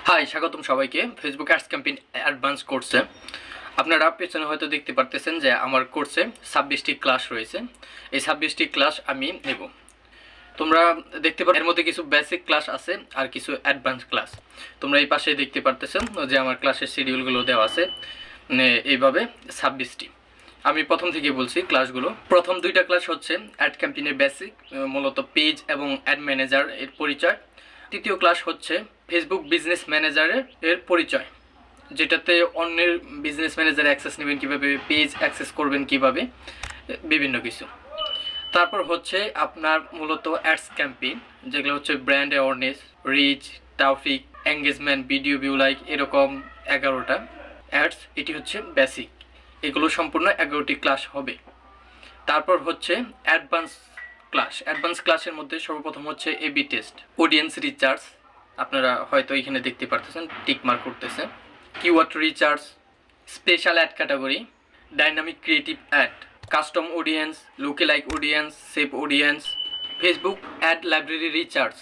High, স্বাগতম সবাইকে Facebook ads campaign advance কোর্সে। আপনারা পেছনে হয়তো দেখতে পারতেছেন যে আমার কোর্সে 26টি ক্লাস রয়েছে। এই 26টি ক্লাস আমি নেব। তোমরা দেখতে পারো এর মধ্যে কিছু বেসিক ক্লাস আছে আর কিছু অ্যাডভান্স ক্লাস। তোমরা এই পাশে দেখতে পারতেছেন যে আমার ক্লাসের শিডিউলগুলো দেওয়া আছে এইভাবে 26টি। আমি প্রথম থেকে বলছি ক্লাসগুলো। প্রথম দুইটা ক্লাস হচ্ছে অ্যাড ক্যাম্পেইনের বেসিক, মূলত পেজ এবং অ্যাড ম্যানেজার এর পরিচয়। তৃতীয় ক্লাস হচ্ছে ফেসবুক বিজনেস ম্যানেজারের পরিচয়, যেটাতে অন্যের বিজনেস ম্যানেজার অ্যাক্সেস নেবেন কীভাবে, পেজ অ্যাক্সেস করবেন কীভাবে, বিভিন্ন কিছু। তারপর হচ্ছে আপনার মূলত অ্যাডস ক্যাম্পেইন, যেগুলো হচ্ছে brand awareness, reach, traffic, engagement, video view, like, এরকম 11টা অ্যাডস। এটি হচ্ছে বেসিক। এগুলো সম্পূর্ণ 11টি ক্লাস হবে। তারপর হচ্ছে অ্যাডভান্স ক্লাস। অ্যাডভান্স ক্লাসের মধ্যে সর্বপ্রথম হচ্ছে এবি টেস্ট, অডিয়েন্স রিচার্জ, আপনারা হয়তো এখানে দেখতে পারতেছেন টিক মার্ক করতেছে, keyword recharge, special ad category, dynamic creative ad, custom audience, lookalike audience, save audience, Facebook ad library recharge,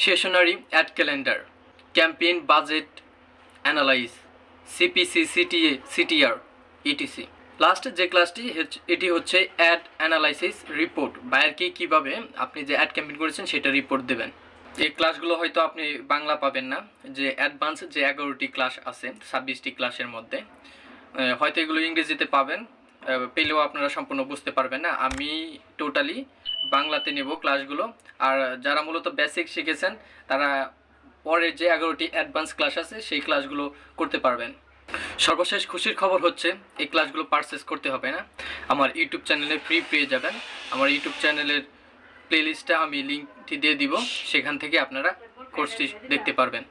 সেশনারি ad calendar, campaign budget analyse, CPC, CTR, ETC. Last যে ক্লাসটি এটি হচ্ছে অ্যাড অ্যানালাইসিস রিপোর্ট, বায়ারকে কীভাবে আপনি যে ad campaign করেছেন সেটা রিপোর্ট দেবেন। এই ক্লাসগুলো হয়তো আপনি বাংলা পাবেন না, যে অ্যাডভান্স যে 11টি ক্লাস আছে 26টি ক্লাসের মধ্যে, হয়তো এগুলো ইংরেজিতে পাবেন, পেলেও আপনারা সম্পূর্ণ বুঝতে পারবেন না। আমি টোটালি বাংলাতে নেব ক্লাসগুলো। আর যারা মূলত বেসিক শিখেছেন তারা পরের যে 11টি অ্যাডভান্স ক্লাস আছে সেই ক্লাসগুলো করতে পারবেন। সর্বশেষ খুশির খবর হচ্ছে এই ক্লাসগুলো পারচেস করতে হবে না, আমার ইউটিউব চ্যানেলে ফ্রি পেয়ে যাবেন। আমার ইউটিউব চ্যানেলের প্লেলিস্টে আমি লিঙ্কটি দিয়ে দিব, সেখান থেকে আপনারা কোর্সটি দেখতে পারবেন।